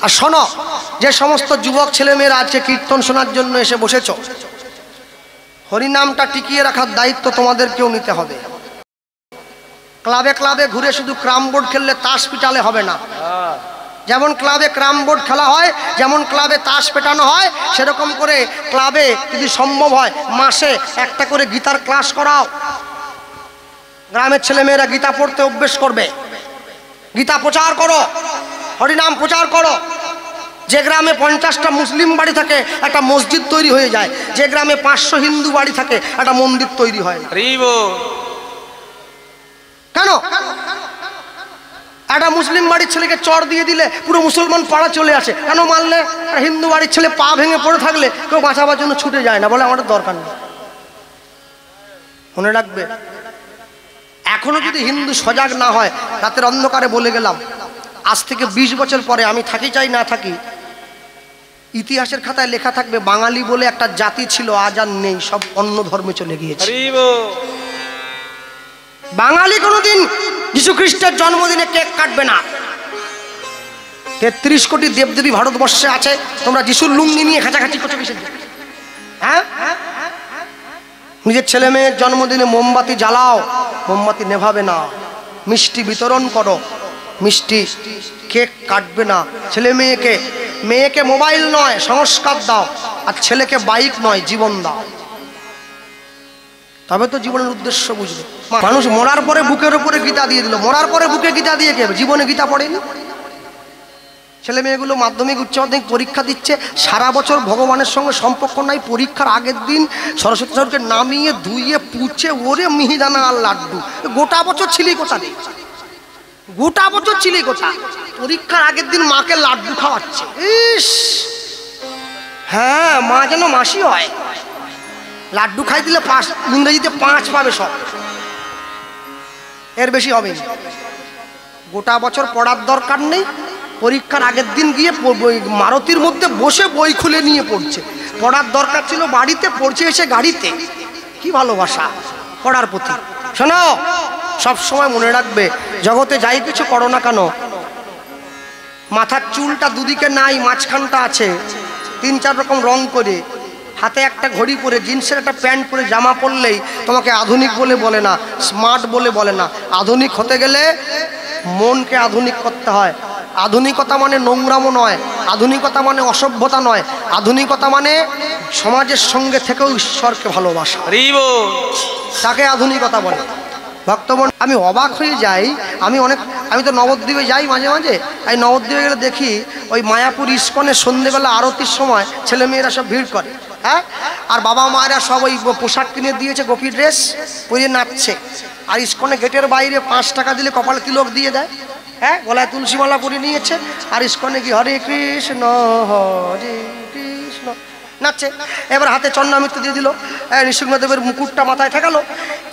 আর শোনো, যে সমস্ত যুবক ছেলেমেয়েরা আজকে কীর্তন শোনার জন্য এসে বসেছ, হরিনামটা টিকিয়ে রাখার দায়িত্ব তোমাদেরকেও নিতে হবে। ক্লাবে ক্লাবে ঘুরে শুধু ক্রাম বোর্ড খেললে, তাস পিটালে হবে না। যেমন ক্লাবে ক্রাম বোর্ড খেলা হয়, যেমন ক্লাবে তাস পেটানো হয়, সেরকম করে ক্লাবে যদি সম্ভব হয় মাসে একটা করে গীতার ক্লাস করাও। গ্রামের ছেলেমেয়েরা গীতা পড়তে অভ্যেস করবে, গীতা প্রচার করো, হরিনাম প্রচার করো। যে গ্রামে 50টা মুসলিম বাড়ি থাকে একটা মসজিদ তৈরি হয়ে যায়, যে গ্রামে 500 হিন্দু বাড়ি থাকে একটা মন্দির তৈরি হয়। কেন? একটা মুসলিম বাড়ির ছেলেকে চড় দিয়ে দিলে পুরো মুসলমান পাড়া চলে আসে। কেন মারলে? হিন্দু বাড়ির ছেলে পা ভেঙে পড়ে থাকলে কেউ বাঁচাবার জন্য ছুটে যায় না, বলে আমাদের দরকার নেই। মনে রাখবে, এখনো যদি হিন্দু সজাগ না হয়, রাতের অন্ধকারে বলে গেলাম, আজ থেকে 20 বছর পরে আমি থাকি চাই না থাকি, ইতিহাসের খাতায় লেখা থাকবে বাঙালি বলে একটা জাতি ছিল, আজ আর নেই, সব অন্য ধর্মে চলে গিয়েছে। বাঙালি কোনোদিন যীশু খ্রিস্টের জন্মদিনে কেক কাটবে না। 33 কোটি দেবদেবী ভারতবর্ষে আছে, তোমরা যিশুর লুঙ্গি নিয়ে খাঁচাখাঁচি করছো কিসের জন্য? হ্যাঁ, নিজের ছেলে মেয়ের জন্মদিনে মোমবাতি জ্বালাও, মোমবাতি নেভাবে না। মিষ্টি বিতরণ করো, মিষ্টি, কেক কাটবে না। ছেলে মেয়েকে মোবাইল নয় সংস্কার দাও, আর ছেলেকে বাইক নয় জীবন দাও, তবে তো জীবনের উদ্দেশ্য বুঝবে। মানুষ মরার পরে বুকের উপরে গীতা দিয়ে দিল, মরার পরে বুকে গীতা দিয়ে কে? জীবনে গীতা পড়েনি। ছেলে মেয়েগুলো মাধ্যমিক উচ্চ মাধ্যমিক পরীক্ষা দিচ্ছে, সারা বছর ভগবানের সঙ্গে সম্পর্ক নাই। পরীক্ষার আগের দিন সরস্বতী ঠাকুরকে নামিয়ে ধুইয়ে পুছে ওরে মিহিদানা আর লাড্ডু। গোটা বছর ছিলি কোথা দিয়ে? গোটা বছর ছিলি কোথা? পরীক্ষার আগের দিন মাকে লাড্ডু খাওয়াচ্ছে। ইস, হ্যাঁ, মা যেন মাসি হয়। লাড্ডু খাই দিলে ইংরেজিতে 5 পাবে সব, এর বেশি হবে না। গোটা বছর পড়ার দরকার নেই, পরীক্ষার আগের দিন গিয়ে মারুতির মধ্যে বসে বই খুলে নিয়ে পড়ছে। পড়ার দরকার ছিল বাড়িতে, পড়ছে এসে গাড়িতে। কি ভালোবাসা পড়ার প্রতি। শোনো, সব সময় মনে রাখবে, জগতে যাই কিছু করো না কেন, মাথার চুলটা দুদিকে নাই, মাঝখানটা আছে, 3-4 রকম রং করে, হাতে একটা ঘড়ি পরে, জিন্সের একটা প্যান্ট পরে জামা পরলেই তোমাকে আধুনিক বলে বলে না, স্মার্ট বলে না। আধুনিক হতে গেলে মনকে আধুনিক করতে হয়। আধুনিকতা মানে নোংরামো নয়, আধুনিকতা মানে অসভ্যতা নয়, আধুনিকতা মানে সমাজের সঙ্গে থেকেও ঈশ্বরকে ভালোবাসা, তাকে আধুনিকতা বলে। ভক্তগণ, আমি অবাক হয়ে যাই, আমি তো নবদ্বীপে যাই মাঝে মাঝে। এই নবদ্বীপে গেলে দেখি ওই মায়াপুর ইস্কনে সন্ধ্যেবেলা আরতির সময় ছেলেমেয়েরা সব ভিড় করে, হ্যাঁ, আর বাবা মায়েরা সব ওই পোশাক কিনে দিয়েছে, গোপী ড্রেস পরে নাচছে। আর ইস্কনে গেটের বাইরে 5 টাকা দিলে কপালে তিলক দিয়ে দেয়, হ্যাঁ, গলায় তুলসীমালা পরে নিয়েছে, আর ইস্কনে কি হরে কৃষ্ণ হরে কৃষ্ণ নাচছে। এবার হাতে চন্দ্রামৃত দিয়ে দিল, নৃসিংহদেবের মুকুটটা মাথায় ঠেকালো।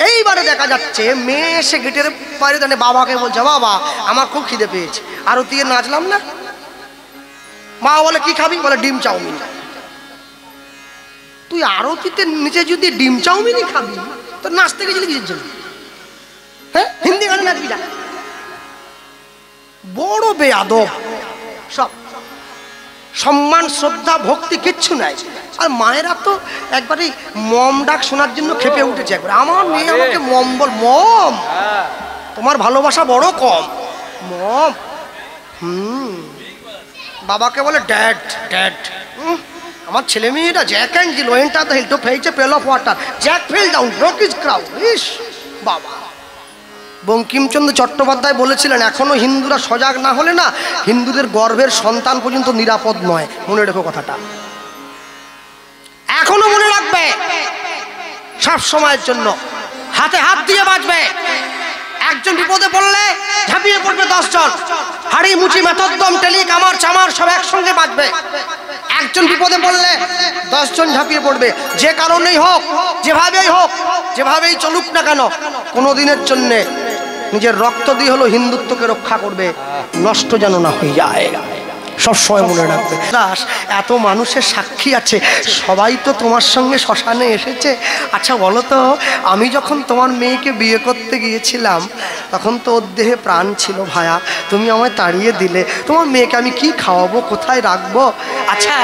এইবারে দেখা যাচ্ছে মেয়ে এসে গেটের বাইরে দাঁড়িয়ে বাবাকে বলছে, বাবা আমার খুব খিদে পেয়েছে, আরতি নাচলাম না। মা বলে কি খাবি? বলে ডিম চাউমিন। তুই আরতিতে নিচে যদি ডিম চাউমিনই খাবি, তো নাচতে গেছিলি কিসের জন্য? হ্যাঁ, হিন্দি গানে নাচবি না? বড় বেয়াদব সব। সম্মান শ্রদ্ধা ভক্তি কিচ্ছু নাই। আর মায়েরা তো একবারে মম ডাক শোনার জন্য খেপে উঠেছে। একবার আমার মেয়ে আমাকে মম বল, মম, তোমার ভালোবাসা বড় কম, মম। বাবাকে বলে ড্যাড ড্যাড। আমার ছেলে মেয়েরা Jack and Jill went the hill to fetch a pail of water, Jack fell down, broke his crown. ইস বাবা, বঙ্কিমচন্দ্র চট্টোপাধ্যায় বলেছিলেন, এখনো হিন্দুরা সজাগ না হলে না, হিন্দুদের গর্ভের সন্তান পর্যন্ত নিরাপদ নয়। মনে রেখো কথাটা, এখনো মনে রাখবে, সব সময়ের জন্য হাতে হাত দিয়ে বাঁচবে। একজন বিপদে পড়লে ঝাঁপিয়ে পড়বে 10 জন, হাড়ি মুচি মেথদ্দম টেলি কামার চামার সব একসঙ্গে বাঁচবে। একজন বিপদে পড়লে 10 জন ঝাঁপিয়ে পড়বে। যে কারণেই হোক, যেভাবেই হোক, যেভাবেই চলুক না কেন, কোনোদিনের জন্যে নিজের রক্ত দিয়ে হলো হিন্দুত্বকে রক্ষা করবে, নষ্ট যেন না হয়ে যায়। সবসময় মনে রাখবে। দাস, এত মানুষের সাক্ষী আছে, সবাই তো তোমার সঙ্গে শ্মশানে এসেছে। আচ্ছা বলো তো, আমি যখন তোমার মেয়েকে বিয়ে করতে গিয়েছিলাম তখন তো ওর দেহে প্রাণ ছিল ভায়া, তুমি আমায় তাড়িয়ে দিলে, তোমার মেয়েকে আমি কি খাওয়াবো, কোথায় রাখবো? আচ্ছা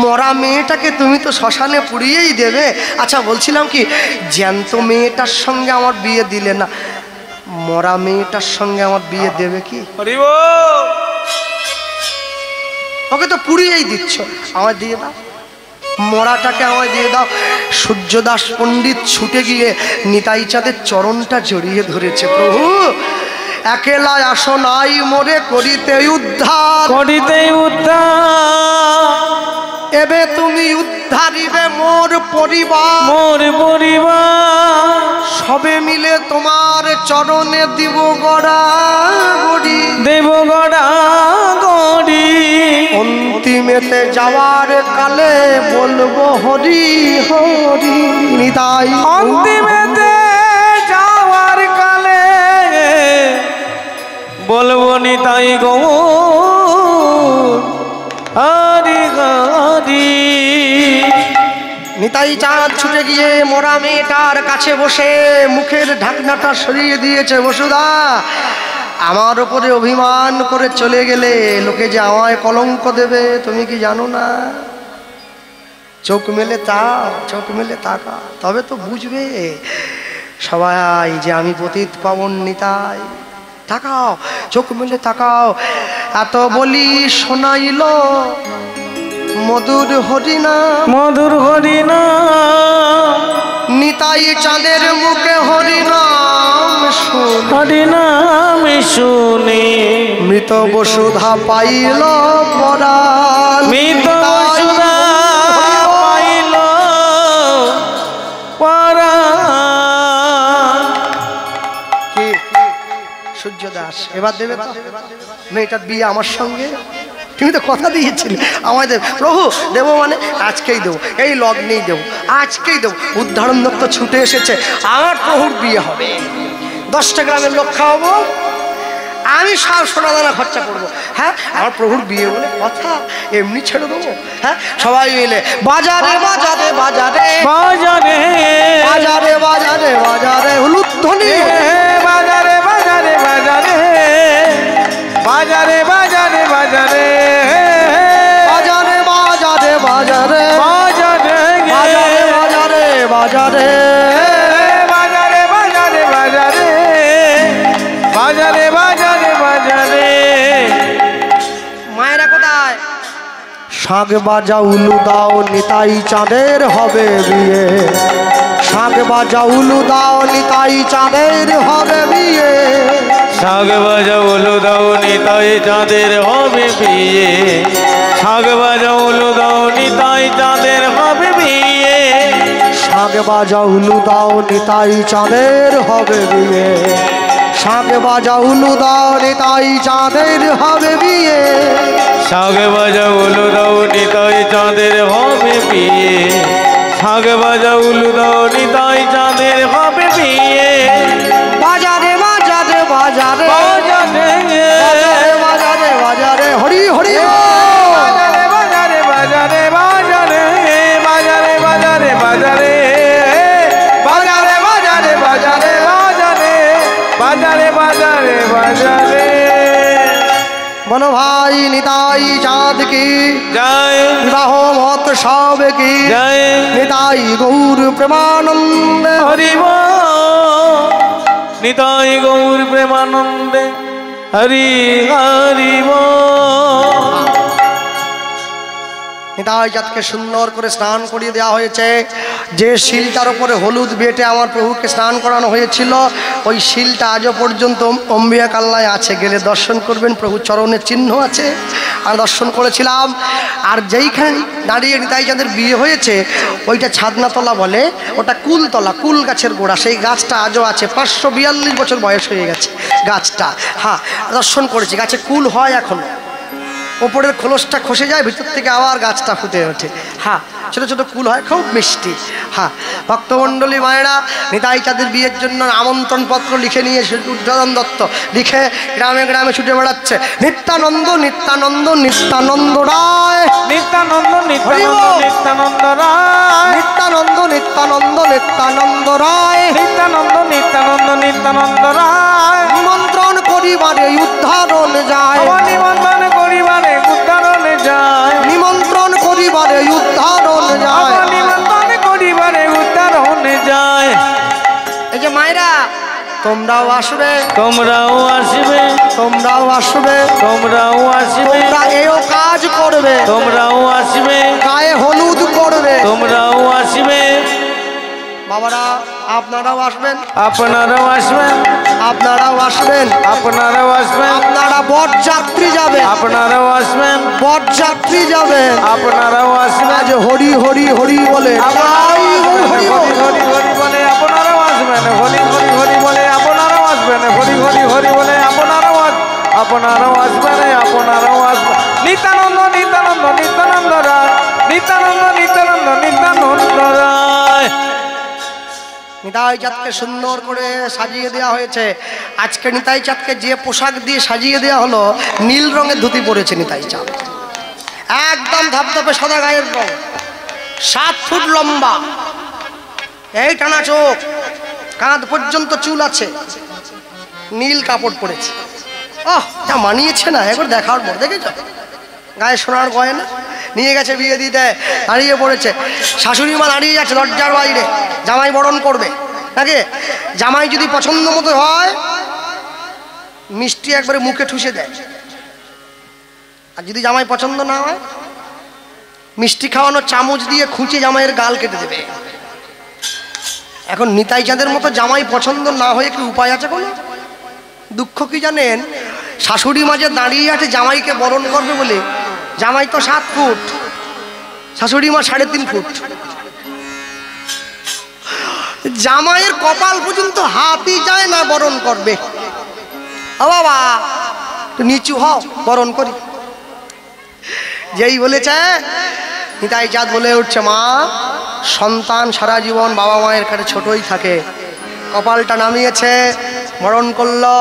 মরা মেয়েটাকে তুমি তো শ্মশানে পুড়িয়েই দেবে। আচ্ছা বলছিলাম কি, জ্যান্ত মেয়েটার সঙ্গে আমার বিয়ে দিলে না, মরা মেয়েটার সঙ্গে আমার বিয়ে দেবে কি? ওকে তো পুড়িয়েই দিচ্ছ, আমায় দিয়ে দাও, মরাটাকে আমায় দিয়ে দাও। সূর্যদাস পণ্ডিত ছুটে গিয়ে নিতাই চাঁদের চরণটা জড়িয়ে ধরেছে। প্রভু, একেলা আসো নাই মোরে করিতে উদ্ধার, করিতে উদ্ধার, এবে তুমি উদ্ধারিবে মোর পরিবার, মোর পরিবার, সবে মিলে তোমার চরণে দিব গড়া গড়ি, দেব গড়া গড়ি, অন্তিমেতে যাওয়ার কালে বলবো হরি হরি নিতাই, অন্তিমেতে যাওয়ার কালে বলবো নিতাই গৌর হরি হরি। নিতাই চাঁদ ছুটে গিয়ে মরা মেয়েটার কাছে বসে মুখের ঢাকনাটা সরিয়ে দিয়েছে। বসুদা, আমার ওপরে অভিমান করে চলে গেলে লোকে যে আমায় কলঙ্ক দেবে তুমি কি জানো না? চোখ মেলে তাও, চোখ মেলে তাকা, তবে তো বুঝবে সবাই যে আমি পতিত পাবন নিতাই। তাকাও, চোখ মেলে তাকাও, এত বলি শোনাইল মধুর হরিনা, মধুর হরিনা, নিতাই চাঁদের মুখে হরিনাম শুনে, হরিনাম শুনে মৃত বসুধা পাইল পরাণ, মৃত বসুধা পাইল পরাণ। কি সূর্যদাস এবার দেবে তো মেয়েটার বিয়ে আমার সঙ্গে? তুমি তো কথা দিয়েছিলে আমায় দেব। প্রভু, দেবো মানে আজকেই দেবো, এই লগ্নেই দেবো, আজকেই দেবো। উদ্ধারণ দত্ত ছুটে এসেছে, আমার প্রভুর বিয়ে হবে, 10টা গ্রামের লোক খাওয়াবো, আমি সব সোনা দানা খরচা করবো। হ্যাঁ, আমার প্রভুর বিয়ে বলে কথা, এমনি ছেড়ে দেবো? হ্যাঁ, সবাই মিলে বাজারে বাজারে বাজারে বাজারে বাজারে বাজারে বাজারে হুলুধ্বনি, বাজারে বাজারে বাজারে বাজারে বাজারে বাজারে বাজারে বাজারে বাজারে বাজারে বাজারে বাজারে বাজারে বাজারে বাজারে বাজারে বাজারে বাজারে বাজারে। মায়েরা কোথায়? শাক বাজা উলু দাও, নিতাই চাঁদের হবে বিয়ে, শাক বাজা উলু দাও, নিতাই চাঁদের হবে বিয়ে, শাক বাজা উলু দাও, নিতাই চাঁদের হবে বিয়ে, শাক বাজা উলু দাও, নিতাই চাঁদের হবে বিয়ে, শাক বাজা উলু দাও, নিতাই চাঁদের হবে বিয়ে, শাক বাজা উলু দাও, নিতাই চাঁদের হবে বিয়ে, শাক বাজা উলু দাও, নিতাই চাঁদের হবে বিয়ে, শাক বাজা উলু দাও, নিতাই চাঁদের হবে বিয়ে, বাজারে বাজারে বাজারে বাজারে বাজারে বাজারে বাজারে হরি হরি বাজারে বাজারে বাজারে বাজারে বাজারে বাজারে বাজারে বাজারে বাজারে বাজারে বাজারে বাজারে বাজারে। বলো ভাই নিতাই চাঁদ কি জয়, বিবাহ মহোৎসব কি জয়, নিতাই গৌর প্রেমানন্দে হরি বল, নিতাই গৌর প্রেমানন্দে হরি হরি বল। নিতাই চাঁদকে সুন্দর করে স্নান করিয়ে দেওয়া হয়েছে। যে শিলটার উপরে হলুদ বেটে আমার প্রভুকে স্নান করানো হয়েছিল, ওই শিলটা আজও পর্যন্ত অম্বিয়া কাল্লায় আছে, গেলে দর্শন করবেন, প্রভু চরণের চিহ্ন আছে। আর দর্শন করেছিলাম। আর যেইখানে দাঁড়িয়ে নিতাই চাঁদের বিয়ে হয়েছে ওইটা ছাদনাতলা বলে, ওটা কুলতলা, কুল গাছের গোড়া, সেই গাছটা আজও আছে, 542 বছর বয়স হয়ে গেছে গাছটা। হ্যাঁ, দর্শন করেছি, গাছে কুল হয় এখনো। ওপরের খোলসটা খসে যায়, ভিতর থেকে আবার গাছটা ফুটে ওঠে। হ্যাঁ, ছোট ছোট কুল হয়, খুব মিষ্টি। হ্যাঁ, ভক্তমণ্ডলী মায়েরা নিতাই চাঁদের বিয়ের জন্য আমন্ত্রণ পত্র লিখে নিয়ে উদ্ধরণ দত্ত লিখে গ্রামে গ্রামে ছুটে বেড়াচ্ছে। নিত্যানন্দ নিত্যানন্দ নিত্যানন্দ রায়, নিত্যানন্দ নিত্যানন্দ নিত্যানন্দ রায়, নিত্যানন্দ নিত্যানন্দ নিত্যানন্দ রায়, নিত্যানন্দ নিত্যানন্দ নিত্যানন্দ রায়। নিমন্ত্রণ করিবারে উদ্ধারণ যায়, নিমন্ত্রণ করিবারে উদ্ধারণে যায়, নিমন্ত্রণ করিবারে উদ্ধারণ যায়, নিমন্ত্রণ করিবারে উদ্ধারণে যায়। এই যে মায়েরা তোমরাও আসবে, তোমরাও আসবে, তোমরাও আসবে, তোমরাও আসবে, তোমরা এও কাজ করবে, তোমরাও আসবে, গায়ে হলুদ করবে। তোমরাও আসবে, বাবারা আপনারাও আসবেন, আপনারাও আসবেন, আপনারাও আসবেন, আপনারাও আসবেন, আপনারা বরযাত্রী যাবে, আপনারাও আসবেন, বরযাত্রী যাবে। আপনারাও আসবেন। আজ হরি হরি হরি বলে হরি হরি হরি বলে আপনারাও আসবেন, হরি হরি হরি বলে আপনারাও আসবেন, হরি হরি হরি বলে আপনারাও আপনারাও আসবেন, আপনারাও আসবেন। নিত্যানন্দ নিত্যানন্দ নিত্যানন্দ রায়, নিত্যানন্দ নিত্যানন্দ নিত্যানন্দ রায়। নিতাই চাঁদকে সুন্দর করে সাজিয়ে দেওয়া হয়েছে। আজকে নিতাই চাঁদকে যে পোশাক দিয়ে সাজিয়ে দেওয়া হলো, নীল রঙের ধুতি পরেছে নিতাই চাঁদ, একদম ধপধপে সাদা গায়ের রং, 7 ফুট লম্বা, এই টানা চোখ, কাঁধ পর্যন্ত চুল আছে, নীল কাপড় পরেছে। যা মানিয়েছে না, একবার দেখার পর দেখেছ, গায়ে সোনার গয়না নিয়ে গেছে বিয়ে দিতে, দাঁড়িয়ে পড়েছে। শাশুড়ি মা দাঁড়িয়ে যাচ্ছে দরজার বাইরে, জামাই বরণ করবে নাকি। জামাই যদি পছন্দ মতো হয়, মিষ্টি একবারে মুখে ঠুসে দেয়, আর যদি জামাই পছন্দ না হয়, মিষ্টি খাওয়ানো চামচ দিয়ে খুঁচে জামাইয়ের গাল কেটে দেবে। এখন নিতাই চাঁদের মতো জামাই পছন্দ না হয়ে কি উপায় আছে কোনো? দুঃখ কি জানেন, শাশুড়ি মাঝে দাঁড়িয়ে আছে জামাইকে বরণ করবে বলে, জামাই তো 7 ফুট, শাশুড়ি মা 3.5 ফুট, জামাইয়ের কপাল পর্যন্ত হাতই যায় না বরণ করবে। ও বাবা নিচু হও, বরণ করি। যেই বলেছে, নিতাই চাঁদ বলে উঠছে, মা সন্তান সারা জীবন বাবা মায়ের কাছে ছোটই থাকে, কপালটা নামিয়েছে, বরণ করলো।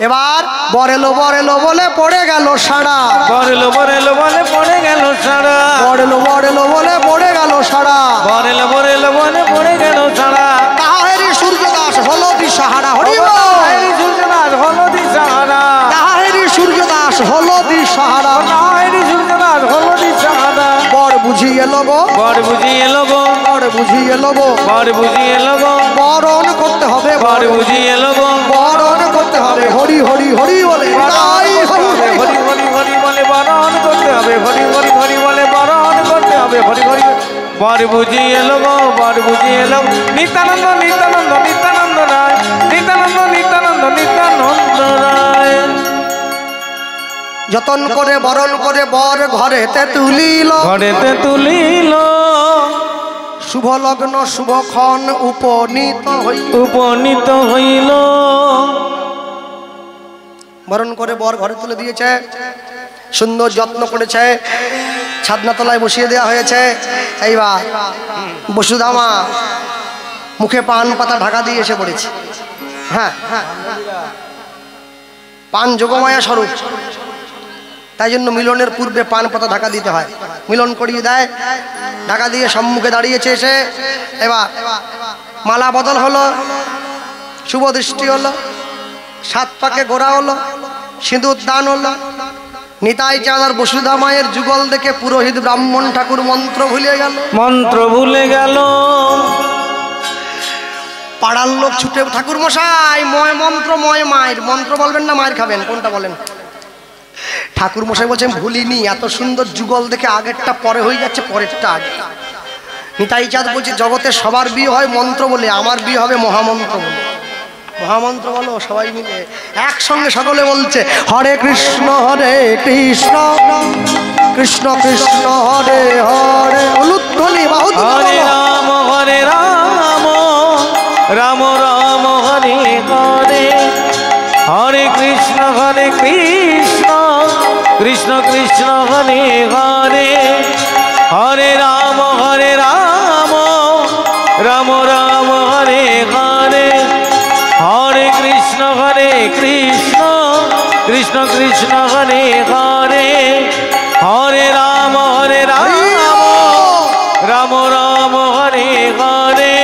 এবার বরেলো বরেলো বলে পড়ে গেল সারা, বরেলো বরেলো বলে পড়ে গেল সারা, বরেলো বরেলো বলে পড়ে গেল সারা, বরেলো বরেলো বলে পড়ে গেল সারা। তাহেরি সূর্যদাস হলো দিশাহারা, হরি বল। তাহেরি সূর্যদাস হলো দিশাহারা, তাহেরি সূর্যদাস হলো দিশাহারা, তাহেরি সূর্যদাস হলো দিশাহারা। বর বুঝিয়ে লোগো, বর বুঝিয়ে লোগো, বর বুঝিয়ে লোগো, বর বুঝিয়ে লোগো, বরণ করতে হবে, বর বুঝিয়ে লোগো, বরণ করতে হবে। হরি হরি হরি বলে তাই হরি হরি হরি হরি হরি বলে বরণ করতে হবে, হরি হরি হরি বলে বরণ করতে হবে, হরি হরি। বর বুঝিয়ে লোগো, বর বুঝিয়ে লোগো, নিত্যানন্দ নিত্যানন্দ নিত্যানন্দ রায়, নিত্যানন্দ নিত্যানন্দ নিত্যানন্দ রায়। যতন করে বরণ করে বর ঘরেতে তুলিল, ঘরেতে তুলিল, শুভ লগ্ন শুভক্ষণ উপনীত হইল, উপনীত হইল। বরণ করে বর ঘরে তুলে দিয়েছে, সুন্দর যত্ন করেছে, ছাদনা তলায় বসিয়ে দেওয়া হয়েছে। এইবার বসুধামা মুখে পান পাতা ঢাকা দিয়ে এসে পড়েছে। হ্যাঁ, পান যোগমায়া স্বরূপ, তাই জন্য মিলনের পূর্বে পান পাতা ঢাকা দিতে হয়। মিলন করিয়ে দেয়, ঢাকা দিয়ে সম্মুখে দাঁড়িয়েছে এসে। এবার মালা বদল হলো, শুভ দৃষ্টি হলো, 7 পাকে গোড়া হলো, সিঁদুর দান হলো। নিতাই চাঁদ আর বসুধা মায়ের যুগল দেখে পুরোহিত ব্রাহ্মণ ঠাকুর মন্ত্র ভুলে গেল, মন্ত্র ভুলে গেল। পাড়ার লোক ছুটে, ঠাকুর মশাই ময় মন্ত্র, ময় মায়ের মন্ত্র বলবেন না মায়ের খাবেন, কোনটা বলেন? ঠাকুর মশাই বলছেন ভুলিনি, এত সুন্দর যুগল দেখে আগেরটা পরে হয়ে যাচ্ছে, পরেরটা আগে। নিতাই চাঁদ বলছে জগতে সবার বিয়ে হয় মন্ত্র বলে, আমার বিয়ে হবে মহামন্ত্র বলে। মহামন্ত্র বলো সবাই মিলে একসঙ্গে, সকলে বলছে হরে কৃষ্ণ কৃষ্ণ কৃষ্ণ হরে হরে। উলুধ্বনি বাহু হরে রাম হরে রাম, রাম রাম হরে হরে, হরে কৃষ্ণ কৃষ্ণ কৃষ্ণ হরে হরে হরে রাম রাম রাম হরে হরে হরে কৃষ্ণ কৃষ্ণ কৃষ্ণ হরে হরে হরে রাম রাম রাম হরে হরে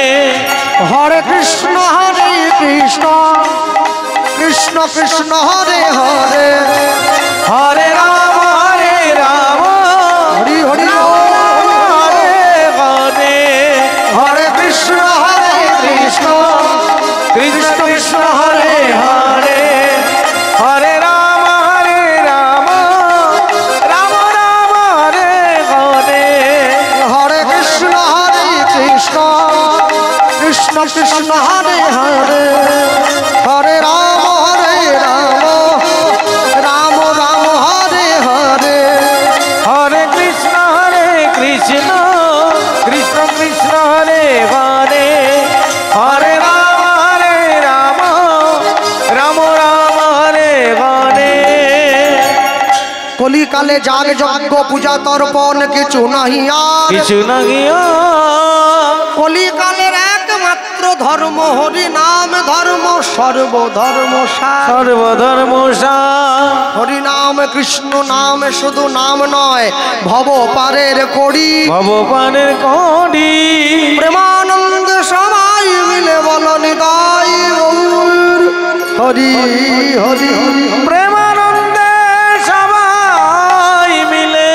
হরে কৃষ্ণ কৃষ্ণ কৃষ্ণ হরে হরে হরে রাম হরি হরি হরে হরে হরে কৃষ্ণ কৃষ্ণ কৃষ্ণ হরে হরে হরে রাম রাম হরে হরে হরে কৃষ্ণ কৃষ্ণ কৃষ্ণ হরে হরে হরে রাম রাম রাম হরে হরে হরে কৃষ্ণ কৃষ্ণ কৃষ্ণ হরে হরে হরে রাম রাম হরে হরে কলিকালে যাগ যজ্ঞ পূজা তর্পণ কিছু নাহি আর কিছু নাহি কলিকালের একমাত্র ধর্ম হরি নাম ধর্ম সর্বধর্ম সর্বধর্ম হরি নাম কৃষ্ণ নাম শুধু নাম নয় ভব পারের কড়ি প্রেমানন্দ সবাই মিলে বল নিতাই গৌর হরি হরি প্রেমানন্দে সবাই মিলে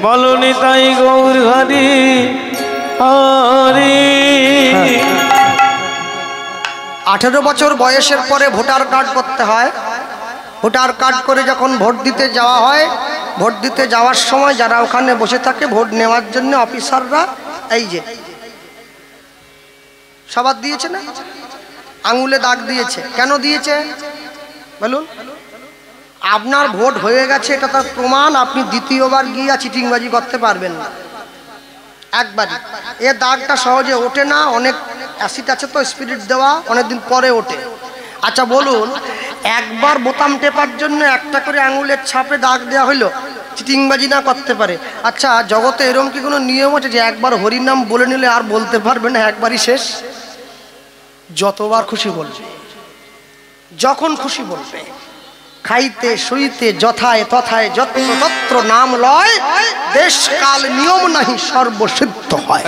বল নিতাই গৌর হরি হরি 18 বছর বয়সের পরে ভোটার কার্ড করতে হয়। ভোটার কার্ড করে যখন ভোট দিতে যাওয়া হয়, ভোট দিতে যাওয়ার সময় যারা ওখানে বসে থাকে ভোট নেওয়ার জন্য অফিসাররা এই যে সবার দিয়েছে না, আঙুলে দাগ দিয়েছে। কেন দিয়েছে বলুন? আপনার ভোট হয়ে গেছে, এটা তার প্রমাণ। আপনি দ্বিতীয়বার গিয়ে চিটিংবাজি করতে পারবেন না। একবারই এ দাগটা সহজে ওঠে না, অনেক অ্যাসিড আছে তো, স্পিরিট দেওয়া, অনেকদিন পরে ওঠে। আচ্ছা বলুন, একবার বোতাম টেপার জন্য একটা করে আঙুলের ছাপে দাগ দেওয়া হইলো, চিটিংবাজি না করতে পারে? আচ্ছা জগতে এরকম কি কোনো নিয়ম আছে যে একবার হরির নাম বলে নিলে আর বলতে পারবে না, একবারই শেষ? যতবার খুশি বলবে, যখন খুশি বলবে, খাইতে শুইতে যথায় তথায় যত্র তত্র নাম লয়, দেশ কাল নিয়ম নাহি সর্বসিদ্ধ হয়।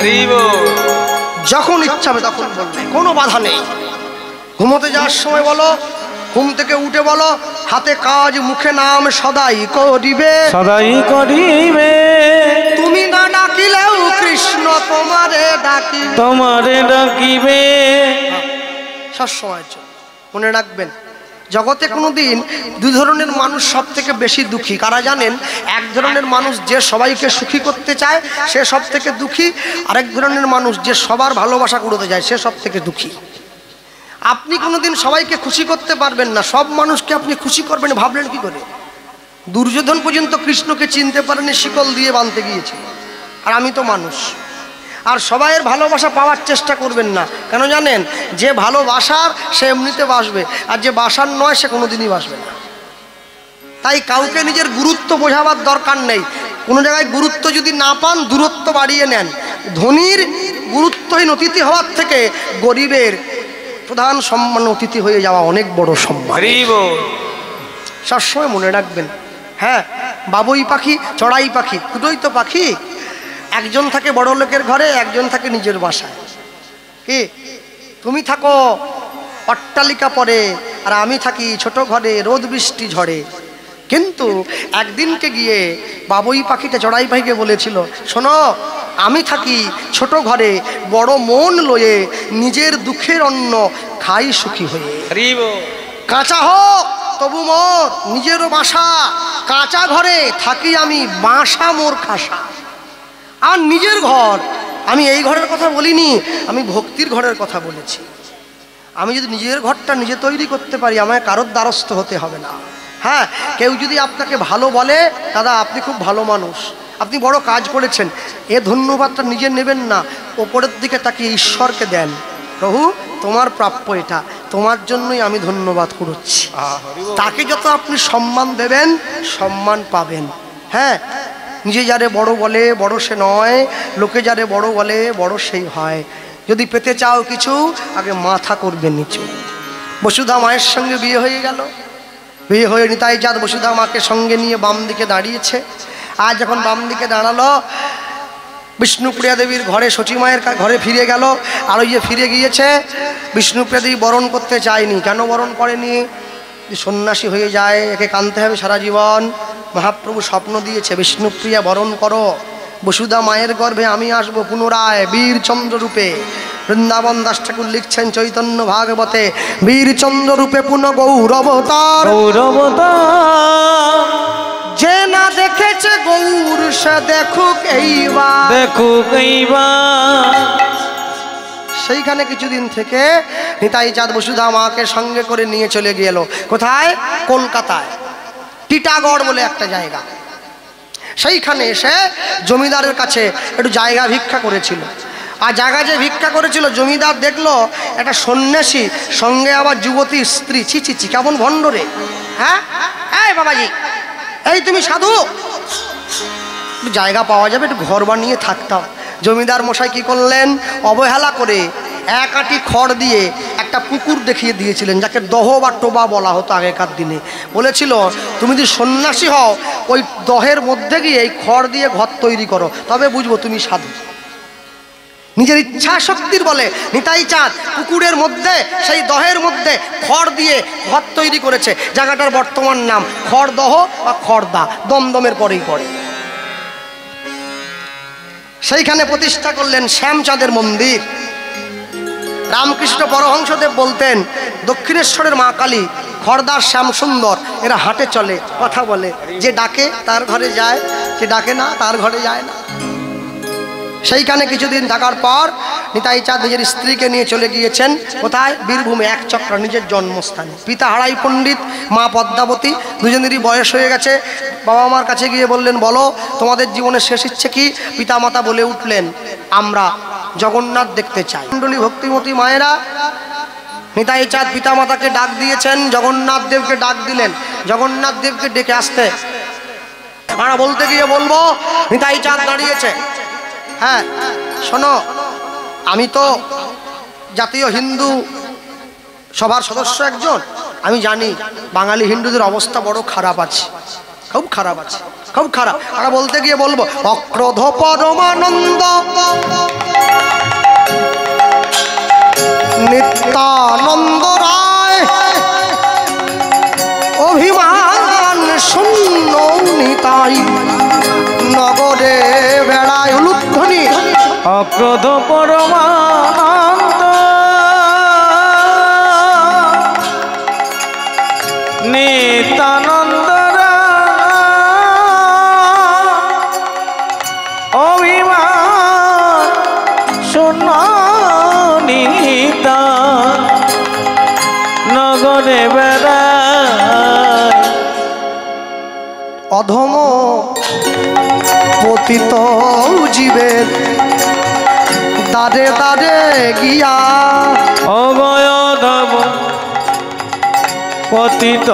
যখন ইচ্ছা হবে তখন বলবে, কোনো বাধা নেই। ঘুমোতে যাওয়ার সময় বলো, ঘুম থেকে উঠে বলো, হাতে কাজ মুখে নাম সদাই করিবে, সদাই করিবে। তুমি না ডাকিলেও কৃষ্ণ তোমারে ডাকিবে। সবসময় মনে রাখবেন, জগতে কোনোদিন দুই ধরনের মানুষ সব থেকে বেশি দুঃখী। কারা জানেন? এক ধরনের মানুষ যে সবাইকে সুখী করতে চায়, সে সব থেকে দুঃখী। আরেক ধরনের মানুষ যে সবার ভালোবাসা কুড়োতে যায়, সে সব থেকে দুঃখী। আপনি কোনোদিন সবাইকে খুশি করতে পারবেন না, সব মানুষকে আপনি খুশি করবেন ভাবলেন কি করে? দুর্যোধন পর্যন্ত কৃষ্ণকে চিনতে পারেনি, শিকল দিয়ে বাঁধতে গিয়েছিল। আর আমি তো মানুষ। আর সবাইয়ের ভালোবাসা পাওয়ার চেষ্টা করবেন না। কেন জানেন? যে ভালোবাসার সে এমনিতে বাসবে, আর যে বাসার নয় সে কোনোদিনই বাসবে না। তাই কাউকে নিজের গুরুত্ব বোঝাবার দরকার নেই। কোনো জায়গায় গুরুত্ব যদি না পান, দূরত্ব বাড়িয়ে নেন। ধনীর গুরুত্বহীন অতিথি হওয়ার থেকে গরিবের প্রধান সম্মান অতিথি হয়ে যাওয়া অনেক বড় সম্মান। সবসময় মনে রাখবেন। হ্যাঁ, বাবুই পাখি চড়াই পাখি দুটোই তো পাখি। একজন থাকে বড় লোকের ঘরে, একজন থাকে নিজের বাসায়। কি তুমি থাকো অট্টালিকা পরে, আর আমি থাকি ছোট ঘরে, রোদ বৃষ্টি ঝড়ে। কিন্তু একদিনকে গিয়ে বাবুই পাখিটা চড়াই পাখিকে বলেছিল, শোনো, আমি থাকি ছোট ঘরে, বড় মন লয়ে, নিজের দুঃখের অন্ন খাই সুখী হয়ে। কাঁচা হোক তবু মোর নিজেরও বাসা, কাঁচা ঘরে থাকি আমি, বাসা মোর খাসা। আর নিজের ঘর, আমি এই ঘরের কথা বলিনি, আমি ভক্তির ঘরের কথা বলেছি। আমি যদি নিজের ঘরটা নিজে তৈরি করতে পারি, আমায় কারোর দ্বারস্থ হতে হবে না। হ্যাঁ, কেউ যদি আপনাকে ভালো বলে, দাদা আপনি খুব ভালো মানুষ, আপনি বড় কাজ করেছেন, এ ধন্যবাদটা নিজে নেবেন না, ওপরের দিকে তাকিয়ে ঈশ্বরকে দেন, প্রভু তোমার প্রাপ্য এটা, তোমার জন্যই আমি ধন্যবাদ করছি। তাকে যত আপনি সম্মান দেবেন সম্মান পাবেন। হ্যাঁ, নিজে যারে বড় বলে বড় সে নয়, লোকে যারে বড় বলে বড় সেই হয়। যদি পেতে চাও কিছু আগে মাথা করবে নিচু। বসুধা মায়ের সঙ্গে বিয়ে হয়ে গেল। বিয়ে হয়ে নিতাই চাঁদ বসুধা মাকে সঙ্গে নিয়ে বাম দিকে দাঁড়িয়েছে। আর যখন বাম দিকে দাঁড়ালো, বিষ্ণুপ্রিয়া দেবীর ঘরে সচী মায়ের ঘরে ফিরে গেল। আর ওই যে ফিরে গিয়েছে, বিষ্ণুপ্রিয়া দেবী বরণ করতে চায়নি। কেন বরণ করেনি? সন্ন্যাসী হয়ে যায়, একে কাঁদতে হবে সারা জীবন। মহাপ্রভু স্বপ্ন দিয়েছে, বিষ্ণুপ্রিয়া বরণ করো, বসুধা মায়ের গর্ভে আমি আসবো পুনরায় বীরচন্দ্র রূপে। বৃন্দাবন দাস ঠাকুর লিখছেন চৈতন্য ভাগবতে, বীরচন্দ্র রূপে পুনঃ গৌরবতার। যে না দেখেছে গৌর সে দেখুক এইবার, দেখুক এইবার। সেইখানে কিছুদিন থেকে নিতাই চাঁদ বসুধা মাকে সঙ্গে করে নিয়ে চলে গেল। কোথায়? কলকাতায় টিটাগড় বলে একটা জায়গা। সেইখানে এসে জমিদারের কাছে একটু জায়গা ভিক্ষা করেছিল। আর জায়গা যে ভিক্ষা করেছিল, জমিদার দেখলো একটা সন্ন্যাসী সঙ্গে আবার যুবতী স্ত্রী। ছি ছি ছি, কেমন ভণ্ড রে! হ্যাঁ, এই বাবাজি, এই তুমি সাধু, জায়গা পাওয়া যাবে, একটু ঘর বানিয়ে থাকতাম। জমিদার মশাই কি করলেন? অবহেলা করে এক আঁটি খড় দিয়ে একটা পুকুর দেখিয়ে দিয়েছিলেন, যাকে দহ বা টোবা বলা হতো আগেকার দিনে। বলেছিল, তুমি যদি সন্ন্যাসী হও ওই দহের মধ্যে গিয়ে এই খড় দিয়ে ঘর তৈরি করো, তবে বুঝবো তুমি সাধু। নিজের ইচ্ছা শক্তির বলে নিতাই চাঁদ পুকুরের মধ্যে, সেই দহের মধ্যে খড় দিয়ে ঘর তৈরি করেছে। জায়গাটার বর্তমান নাম খড়দহ বা খড়দা, দমদমের পরেই পড়ে। সেইখানে প্রতিষ্ঠা করলেন শ্যামচাঁদের মন্দির। রামকৃষ্ণ পরমহংসদেব বলতেন, দক্ষিণেশ্বরের মা কালী, খড়দার শ্যাম সুন্দর, এরা হাটে চলে, কথা বলে। যে ডাকে তার ঘরে যায়, যে ডাকে না তার ঘরে যায় না। সেইখানে কিছুদিন থাকার পর নিতাই চাঁদ নিজের স্ত্রীকে নিয়ে চলে গিয়েছেন। কোথায়? বীরভূমে একচক্রা, নিজের জন্মস্থানে। পিতা হারাই পণ্ডিত, মা পদ্মাবতী, দুজনেরই বয়স হয়ে গেছে। বাবা মার কাছে গিয়ে বললেন, বলো তোমাদের জীবনের শেষ ইচ্ছে কি? পিতা মাতা বলে উঠলেন, আমরা জগন্নাথ দেখতে চাই। মণ্ডলী ভক্তিমতী মায়েরা, নিতাই চাঁদ পিতা মাতাকে ডাক দিয়েছেন, জগন্নাথ দেবকে ডাক দিলেন। জগন্নাথ দেবকে ডেকে আসতে আমরা বলতে গিয়ে বলবো, নিতাই চাঁদ দাঁড়িয়েছে। হ্যাঁ শোনো, আমি তো জাতীয় হিন্দু সভার সদস্য একজন, আমি জানি বাঙালি হিন্দুদের অবস্থা বড় খারাপ আছে, খুব খারাপ আছে, খুব খারাপ। আমরা বলতে গিয়ে বলবো, অক্রোধ পরমানন্দ নিত্যানন্দ রায় অভিমান শূন্য নিতাই নগরে বেড়ায় উলুধ্বনি। অক্রোধ পরমানন্দ নিত্যানন্দ অভিমান শূন্য নিতা নগরে বেড়ায়। অধম পতিত জীবের দাঁড়ে দাঁড়ে গিয়া, অগয়ধব পতিত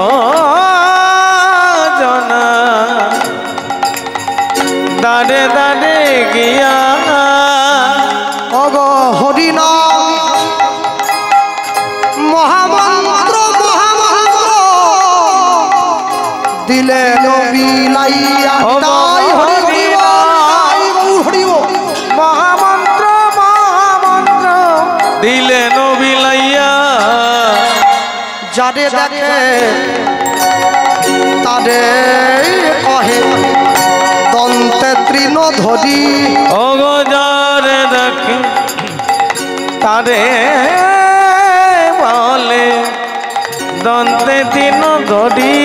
জনা দাঁড়ে দাঁড়ে গিয়া, অগ হরিণ মহামন্ত্র মহামন্ত্র দিলেন বিলাইয়া। তাই হরি হরি মহামন্ত্র মহামন্ত্র দিলেন বিলাইয়া। যারে দেখে তারে কহে দন্তে তৃণ ধরি। অগজারে দেখে তারে বলে দন্তে তৃণ ধরি।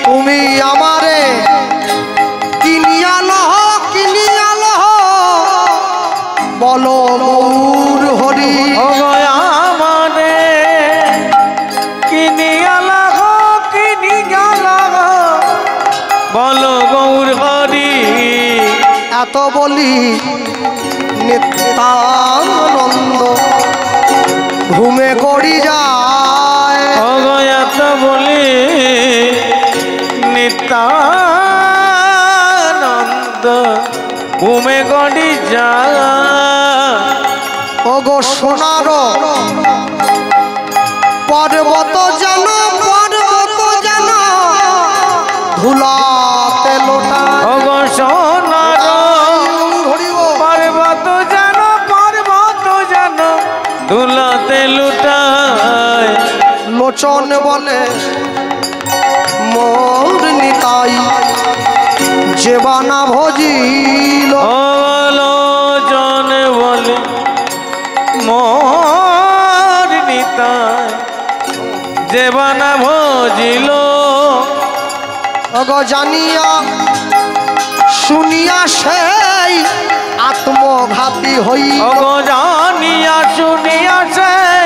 তুমি আমারে কিনিয়া লহ কিনিয়া লহ, বলো গৌর হরি। আমারে কিনিয়া লাগ কিনিয়া লাগ, বলো গৌর হরি। এত বলি নিত্যানন্দ ঘুমে গড়ি যায় অগয়াত বলি নিত্যানন্দ ঘুমে গড়ি যায় ওগো সোনার পর্বত যেন ধুলাতে লোটায় ওগো সোনার পর্বত যেন ধুলাতে লুটায় লোচন বলে মোর নিতাই যেবানা ভজিল লোচন বলে মোর নিতাই যেবানা ভজিল ওগো জানিয়া শুনিয়া সেই আত্মঘাতী হই ওগো জানিয়া শুনিয়া সেই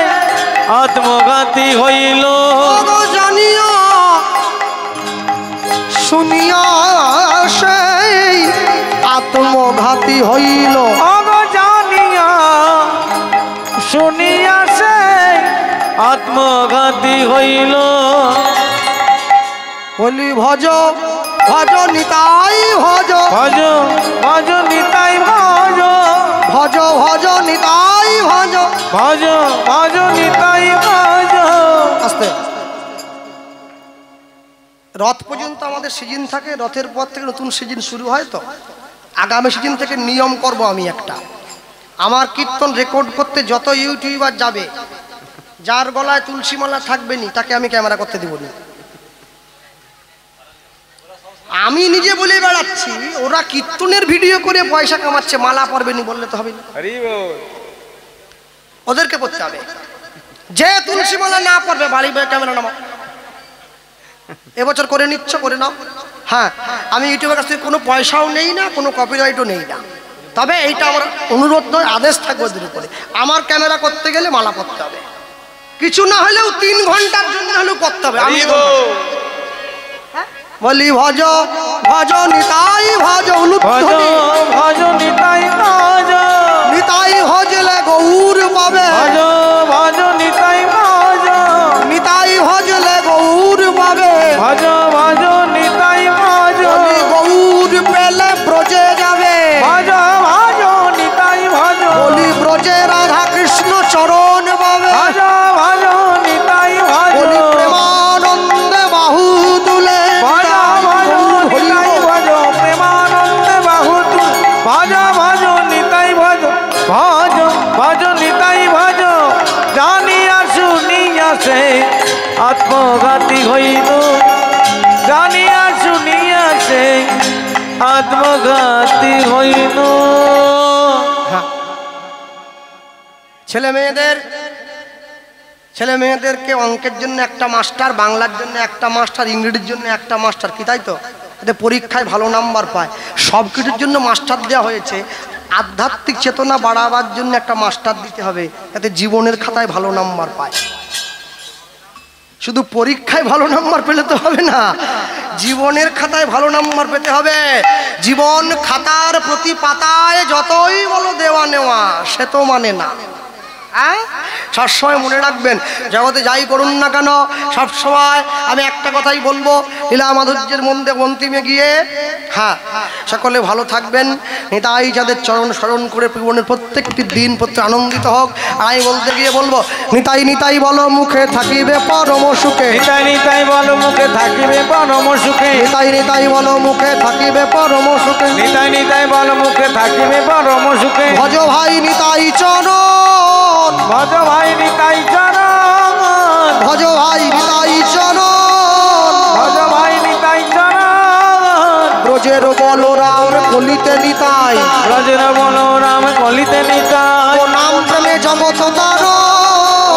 আত্মঘাতী হইল ওগো জানিয়া শুনিয়া সেই আত্মঘাতী হইল ওগো জানিয়া শুনিয়া সেই আত্মঘাতী হইল বলি ভজ ভজ নিতাই ভজ ভজ ভজ নিতাই ভজ ভজ ভজ নিতাই ভজ ভজ ভজ নিতাই ভজ আস্তে রথ পর্যন্ত আমাদের সিজন থাকে রথের পর থেকে নতুন সিজন শুরু হয় তো আগামী সিজন থেকে নিয়ম করব আমি একটা আমার কীর্তন রেকর্ড করতে যত ইউটিউবার যাবে যার গলায় তুলসী মালা থাকবে নি তাকে আমি ক্যামেরা করতে দিব না আমি নিজে বলে বেড়াচ্ছি ওরা কীর্তনের ভিডিও করে পয়সা কামাচ্ছে মালা পরবে নি বললে তো হবে না ওদেরকে করতে হবে যে তুলসী মালা না পরবে বাড়ি ক্যামেরা নামাও এবছর করে নিচ্ছ করে নাও হ্যাঁ আমি ইউটিউবের কাছ থেকে কোনো পয়সাও নেই না কোনো কপিরাইটও নেই না তবে এইটা আমার অনুরোধ নয় আদেশ থাকবে ওদের উপরে আমার ক্যামেরা করতে গেলে মালা পরতে হবে কিছু না হলেও 3 ঘন্টার জন্য হলেও করতে হবে আমি বলি ভজ ভজ নিতাই ভজ ভজ ভজ নিতাই ভজ নিতাই ভজলে গৌর পাবে ভজ ভজ নিতাই ভজ নিতাই ভজলে গৌর পাবে ভজ ভজ নিতাই ভজ গৌর পেলে ব্রজে যাবে ভজ ভজ নিতাই ভজ বলি ব্রজে রাধা কৃষ্ণ চরণ পাবে ভজ ভজ নিতাই ভজ বলি প্রেমানন্দে বাহু তুলে ভজ ভজ নিতাই ভজ প্রেমানন্দে বাহু তুলে ভজ ভজ নিতাই ভজ ভজ ভজ নিতাই ভজ জানিয়া শুনিয়া সে আত্মঘাতী হইল জানিয়া শুনিয়া সে আত্মঘাতী হইল ছেলে মেয়েদেরকে অঙ্কের জন্য একটা মাস্টার বাংলার জন্য একটা মাস্টার ইংরেজির জন্য একটা মাস্টার কি তাই তো এতে পরীক্ষায় ভালো নাম্বার পায় সব কিছুর জন্য মাস্টার দেওয়া হয়েছে আধ্যাত্মিক চেতনা বাড়াবার জন্য একটা মাস্টার দিতে হবে যাতে জীবনের খাতায় ভালো নাম্বার পায় শুধু পরীক্ষায় ভালো নাম্বার পেলে তো হবে না জীবনের খাতায় ভালো নাম্বার পেতে হবে জীবন খাতার প্রতি পাতায় যতই বলো দেওয়া নেওয়া সে তো মানে না সবসময় মনে রাখবেন জগতে যাই করুন না কেন সবসময় আমি একটা কথাই বলবো লীলা মাধুর্যের মধ্যে অন্তিমে গিয়ে হ্যাঁ সকলে ভালো থাকবেন নিতাই যাদের চরণ স্মরণ করে জীবনের প্রত্যেকটি দিন প্রত্যেক আনন্দিত হোক আর আমি বলতে গিয়ে বলবো নিতাই নিতাই বলো মুখে থাকিবে পরম সুখে নিতাই নিতাই বলো মুখে থাকিবে পরম সুখে নিতাই নিতাই বলো মুখে থাকিবে পরম সুখে নিতাই নিতাই বলো মুখে থাকিবে পরম সুখে ভজ ভাই নিতাই চরণ ভজ ভাই নিতাই চরণ ভজ ভাই নিতাই চরণ ভজ ভাই নিতাই চরণ ব্রজের বলরাম কলিতে নিতাই ব্রজের বলরাম কলিতে নিতাই ও নাম প্রেমে জগৎ তার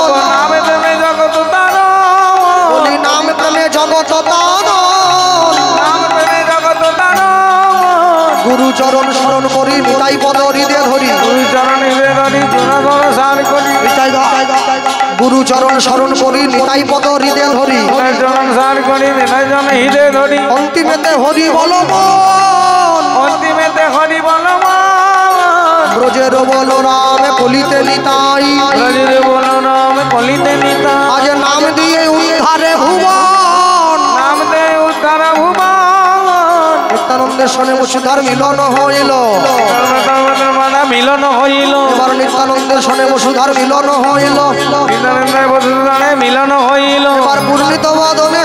ও নামে প্রেমে জগৎ তার বলি নাম প্রেমে জগৎ তার নাম প্রেমে জগৎ তার গুরু চরণ স্মরণ করি নিতাই পদ হৃদয় ধরি গুরু চরণ হৃদয় ধরি গুণাগণ সার করি গুরু চরণ স্মরণ করি নিতাই পদ হৃদয় ধরি চরণ সার করি নিতাই জন হৃদয় ধরি অন্তিমেতে হরি বল অন্তিমেতে হরি বল ব্রজের বলরাম কলিতে নিতাই, ব্রজের বলরাম কলিতে নিতাই, আজ নাম দিয়ে উদ্ধারে ভুবন, নাম দে উদ্ধার ভুবন। নিত্যানন্দের সনে বসুধার মিলন হইল, মানা মিলন হইল, এবার নিত্যানন্দের সনে বসুধার মিলন হইল, নিত্যানন্দের বসুধারে মিলন হইল। এবার পূর্ণিত বদনে